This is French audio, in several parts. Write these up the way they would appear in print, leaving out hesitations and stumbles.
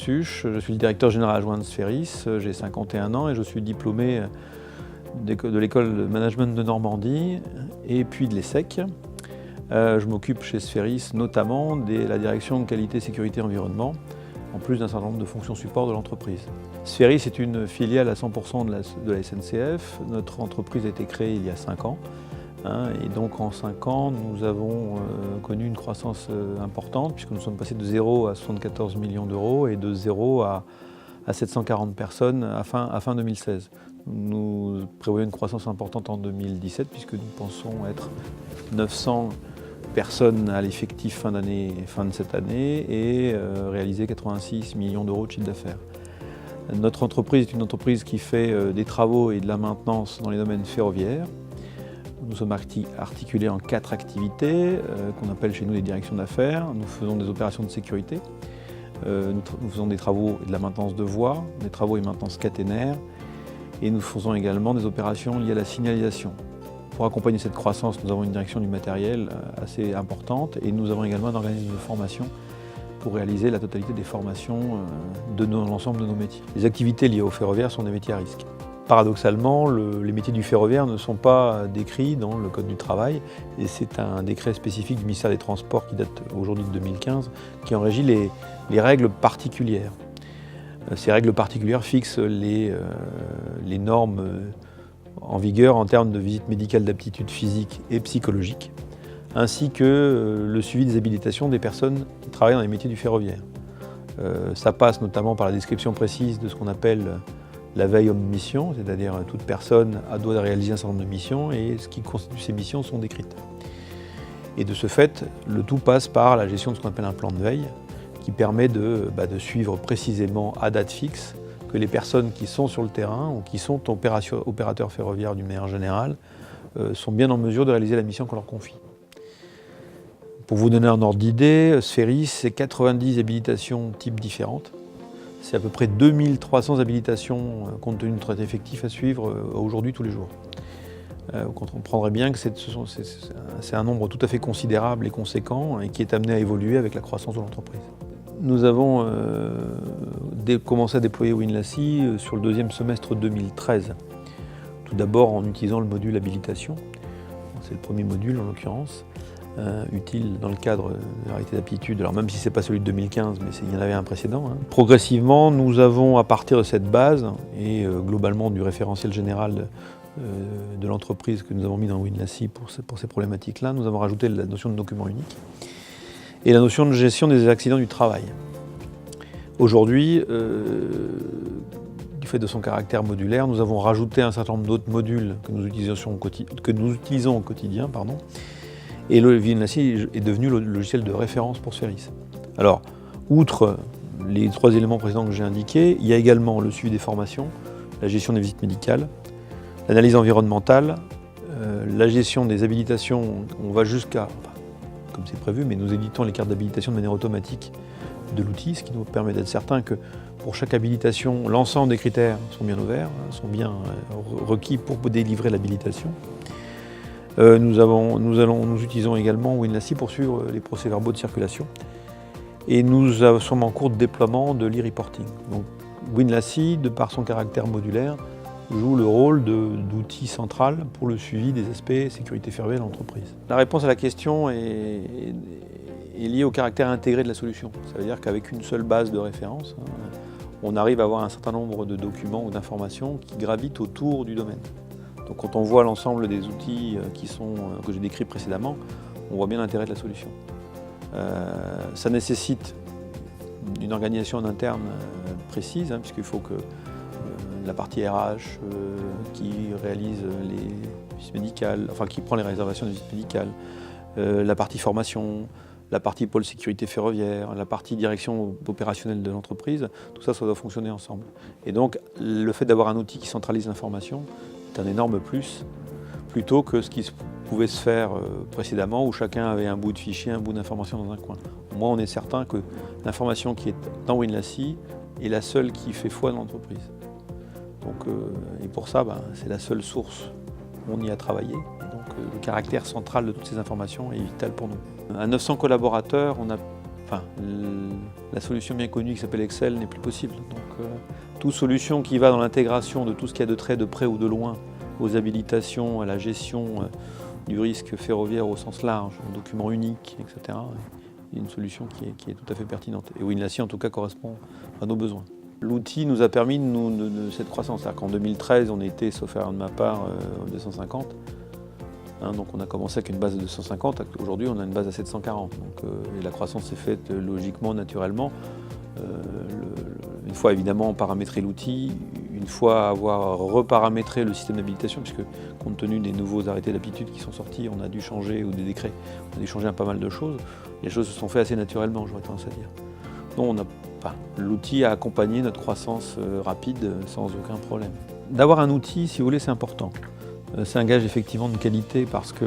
Suche, je suis le directeur général adjoint de Sferis, j'ai 51 ans et je suis diplômé de l'école de management de Normandie et puis de l'ESSEC. Je m'occupe chez Sferis notamment de la direction de qualité, sécurité, environnement, en plus d'un certain nombre de fonctions support de l'entreprise. Sferis est une filiale à 100% de la SNCF. Notre entreprise a été créée il y a 5 ans. Et donc en 5 ans, nous avons connu une croissance importante puisque nous sommes passés de 0 à 74 millions d'euros et de 0 à 740 personnes à fin 2016. Nous prévoyons une croissance importante en 2017 puisque nous pensons être 900 personnes à l'effectif fin de cette année et réaliser 86 millions d'euros de chiffre d'affaires. Notre entreprise est une entreprise qui fait des travaux et de la maintenance dans les domaines ferroviaires. Nous sommes articulés en 4 activités qu'on appelle chez nous les directions d'affaires. Nous faisons des opérations de sécurité, nous faisons des travaux et de la maintenance de voies, des travaux et maintenance caténaire, et nous faisons également des opérations liées à la signalisation. Pour accompagner cette croissance, nous avons une direction du matériel assez importante et nous avons également un organisme de formation pour réaliser la totalité des formations de l'ensemble de nos métiers. Les activités liées au ferroviaire sont des métiers à risque. Paradoxalement, les métiers du ferroviaire ne sont pas décrits dans le Code du travail et c'est un décret spécifique du ministère des Transports qui date aujourd'hui de 2015 qui en régit les règles particulières. Ces règles particulières fixent les normes en vigueur en termes de visite médicale d'aptitude physique et psychologique, ainsi que le suivi des habilitations des personnes qui travaillent dans les métiers du ferroviaire. Ça passe notamment par la description précise de ce qu'on appelle la veille homme mission, c'est-à-dire toute personne doit réaliser un certain nombre de missions et ce qui constitue ces missions sont décrites. Et de ce fait, le tout passe par la gestion de ce qu'on appelle un plan de veille qui permet de suivre précisément à date fixe que les personnes qui sont sur le terrain ou qui sont opérateurs ferroviaires d'une manière générale sont bien en mesure de réaliser la mission qu'on leur confie. Pour vous donner un ordre d'idée, Sferis, c'est 90 habilitations types différentes. C'est à peu près 2300 habilitations compte tenu de notre effectif à suivre aujourd'hui tous les jours. On comprendrait bien que c'est un nombre tout à fait considérable et conséquent et qui est amené à évoluer avec la croissance de l'entreprise. Nous avons commencé à déployer WinLacy sur le deuxième semestre 2013. Tout d'abord en utilisant le module habilitation. C'est le premier module en l'occurrence. Utile dans le cadre de la réalité d'aptitude, alors même si ce n'est pas celui de 2015, mais il y en avait un précédent. Progressivement, nous avons, à partir de cette base, et globalement du référentiel général de l'entreprise que nous avons mis dans WinLacy pour ces problématiques-là, nous avons rajouté la notion de document unique et la notion de gestion des accidents du travail. Aujourd'hui, du fait de son caractère modulaire, nous avons rajouté un certain nombre d'autres modules que nous utilisons au quotidien. Et le WinLacy est devenu le logiciel de référence pour Sferis. Alors, outre les 3 éléments précédents que j'ai indiqués, il y a également le suivi des formations, la gestion des visites médicales, l'analyse environnementale, la gestion des habilitations. On va jusqu'à, comme c'est prévu, mais nous éditons les cartes d'habilitation de manière automatique de l'outil, ce qui nous permet d'être certain que pour chaque habilitation, l'ensemble des critères sont bien ouverts, sont bien requis pour délivrer l'habilitation. Nous utilisons également WinLacy pour suivre les procès-verbaux de circulation. Et nous sommes en cours de déploiement de l'e-reporting. Donc WinLacy, de par son caractère modulaire, joue le rôle d'outil central pour le suivi des aspects sécurité ferroviaire de l'entreprise. La réponse à la question est liée au caractère intégré de la solution. Ça veut dire qu'avec une seule base de référence, on arrive à avoir un certain nombre de documents ou d'informations qui gravitent autour du domaine. Donc quand on voit l'ensemble des outils que j'ai décrits précédemment, on voit bien l'intérêt de la solution. Ça nécessite une organisation en interne précise, puisqu'il faut que la partie RH qui réalise les visites médicales, qui prend les réservations des visites médicales, la partie formation, la partie pôle sécurité ferroviaire, la partie direction opérationnelle de l'entreprise, tout ça, ça doit fonctionner ensemble. Et donc le fait d'avoir un outil qui centralise l'information, c'est un énorme plus, plutôt que ce qui pouvait se faire précédemment où chacun avait un bout de fichier, un bout d'information dans un coin. Au moins on est certain que l'information qui est dans WinLacy est la seule qui fait foi dans l'entreprise. Et pour ça, c'est la seule source où on y a travaillé. Et donc le caractère central de toutes ces informations est vital pour nous. À 900 collaborateurs, on a enfin, la solution bien connue qui s'appelle Excel n'est plus possible. Donc, toute solution qui va dans l'intégration de tout ce qu'il y a de trait de près ou de loin, aux habilitations, à la gestion du risque ferroviaire au sens large, aux documents uniques, etc., est une solution qui est tout à fait pertinente. Et WinLacy, en tout cas, correspond à nos besoins. L'outil nous a permis de cette croissance. C'est-à-dire qu'en 2013, on était, sauf erreur de ma part, 250. Donc on a commencé avec une base de 250, aujourd'hui on a une base à 740. Donc, et la croissance s'est faite logiquement, naturellement. Une fois évidemment paramétré l'outil, une fois avoir reparamétré le système d'habilitation, puisque compte tenu des nouveaux arrêtés d'aptitude qui sont sortis, on a dû changer, ou des décrets, on a dû changer pas mal de choses. Les choses se sont faites assez naturellement, j'aurais tendance à dire. Donc l'outil a accompagné notre croissance rapide sans aucun problème. D'avoir un outil, si vous voulez, c'est important. C'est un gage effectivement de qualité parce que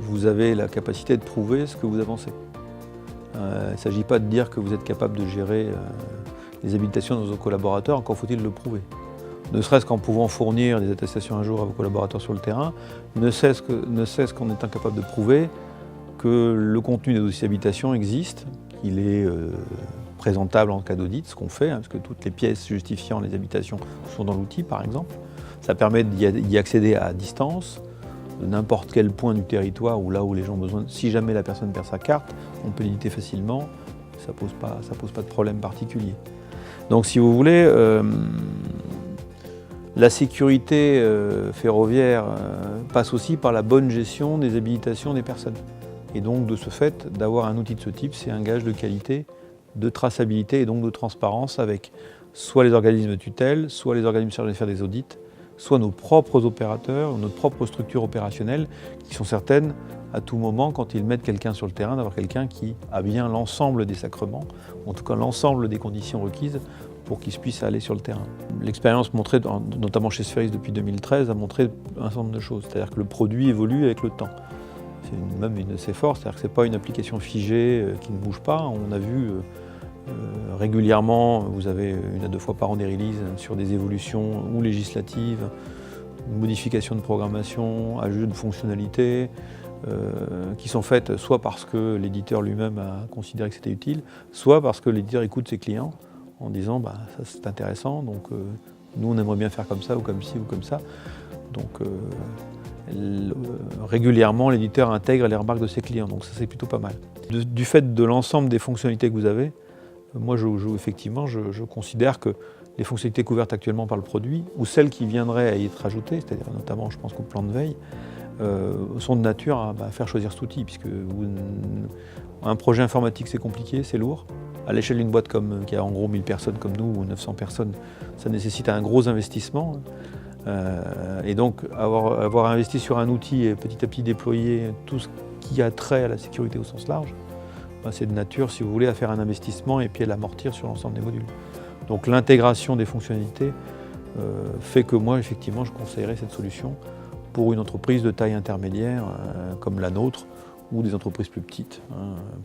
vous avez la capacité de prouver ce que vous avancez. Il ne s'agit pas de dire que vous êtes capable de gérer les habilitations de vos collaborateurs, encore faut-il le prouver. Ne serait-ce qu'en pouvant fournir des attestations un jour à vos collaborateurs sur le terrain, ne serait-ce qu'en étant capable de prouver que le contenu des dossiers d'habilitation existe, qu'il est présentable en cas d'audit, ce qu'on fait, parce que toutes les pièces justifiant les habilitations sont dans l'outil par exemple. Ça permet d'y accéder à distance, de n'importe quel point du territoire ou là où les gens ont besoin. Si jamais la personne perd sa carte, on peut l'éditer facilement, ça pose pas de problème particulier. Donc si vous voulez, la sécurité ferroviaire passe aussi par la bonne gestion des habilitations des personnes. Et donc de ce fait, d'avoir un outil de ce type, c'est un gage de qualité, de traçabilité et donc de transparence avec soit les organismes de tutelle, soit les organismes chargés de faire des audits, soit nos propres opérateurs, notre propre structure opérationnelle, qui sont certaines, à tout moment, quand ils mettent quelqu'un sur le terrain, d'avoir quelqu'un qui a bien l'ensemble des sacrements, en tout cas l'ensemble des conditions requises pour qu'il puisse aller sur le terrain. L'expérience montrée, notamment chez Spheris depuis 2013, a montré un certain nombre de choses. C'est-à-dire que le produit évolue avec le temps. C'est même une de ses forces, c'est-à-dire que ce n'est pas une application figée qui ne bouge pas. On a vu régulièrement, vous avez 1 à 2 fois par an des releases sur des évolutions ou législatives, modifications de programmation, ajouts de fonctionnalités, qui sont faites soit parce que l'éditeur lui-même a considéré que c'était utile, soit parce que l'éditeur écoute ses clients en disant ça c'est intéressant, donc nous on aimerait bien faire comme ça ou comme ci ou comme ça. Donc régulièrement l'éditeur intègre les remarques de ses clients, donc ça c'est plutôt pas mal. Du fait de l'ensemble des fonctionnalités que vous avez, moi, effectivement, je considère que les fonctionnalités couvertes actuellement par le produit, ou celles qui viendraient à y être ajoutées, c'est-à-dire notamment, je pense qu'au plan de veille, sont de nature à faire choisir cet outil, puisque un projet informatique, c'est compliqué, c'est lourd. À l'échelle d'une boîte qui a en gros 1000 personnes comme nous, ou 900 personnes, ça nécessite un gros investissement. Et donc, avoir investi sur un outil et petit à petit déployer tout ce qui a trait à la sécurité au sens large, c'est de nature, si vous voulez, à faire un investissement et puis à l'amortir sur l'ensemble des modules. Donc l'intégration des fonctionnalités fait que moi, effectivement, je conseillerais cette solution pour une entreprise de taille intermédiaire comme la nôtre ou des entreprises plus petites,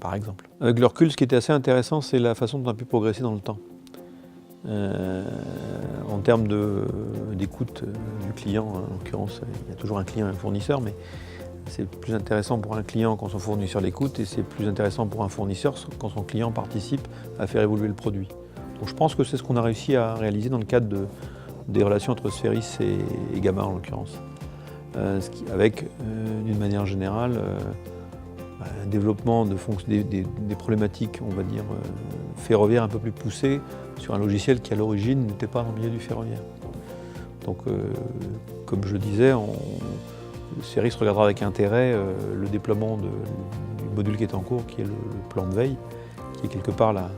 par exemple. Avec le recul, ce qui était assez intéressant, c'est la façon dont on a pu progresser dans le temps. En termes d'écoute du client, en l'occurrence, il y a toujours un client et un fournisseur, mais c'est plus intéressant pour un client quand son fournisseur l'écoute et c'est plus intéressant pour un fournisseur quand son client participe à faire évoluer le produit. Donc je pense que c'est ce qu'on a réussi à réaliser dans le cadre des relations entre Spheris et Gamma en l'occurrence. Avec, d'une manière générale, un développement des problématiques, on va dire, ferroviaires un peu plus poussées sur un logiciel qui à l'origine n'était pas dans le milieu du ferroviaire. Donc comme je le disais, Spheris regardera avec intérêt le déploiement du module qui est en cours, qui est le plan de veille, qui est quelque part la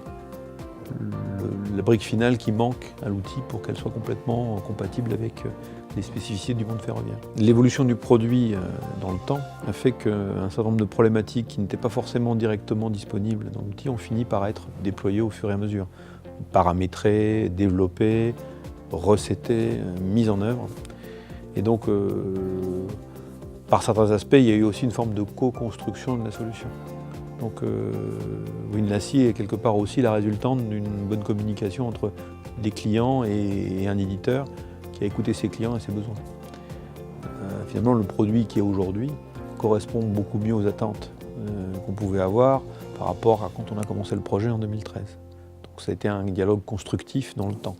brique finale qui manque à l'outil pour qu'elle soit complètement compatible avec les spécificités du monde ferroviaire. L'évolution du produit dans le temps a fait qu'un certain nombre de problématiques qui n'étaient pas forcément directement disponibles dans l'outil ont fini par être déployées au fur et à mesure, paramétrées, développées, recétées, mises en œuvre. Et donc, par certains aspects, il y a eu aussi une forme de co-construction de la solution. Donc WinLacy est quelque part aussi la résultante d'une bonne communication entre des clients et un éditeur qui a écouté ses clients et ses besoins. Finalement, le produit qui est aujourd'hui correspond beaucoup mieux aux attentes qu'on pouvait avoir par rapport à quand on a commencé le projet en 2013. Donc ça a été un dialogue constructif dans le temps.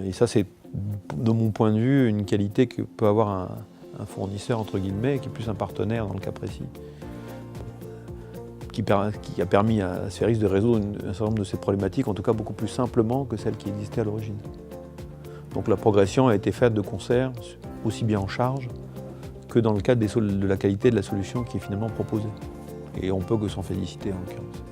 Et ça, c'est, de mon point de vue, une qualité que peut avoir un fournisseur, entre guillemets, qui est plus un partenaire dans le cas précis, qui a permis à Spheris de résoudre un certain nombre de ces problématiques, en tout cas beaucoup plus simplement que celles qui existaient à l'origine. Donc la progression a été faite de concert, aussi bien en charge que dans le cadre de la qualité de la solution qui est finalement proposée. Et on peut que s'en féliciter en l'occurrence.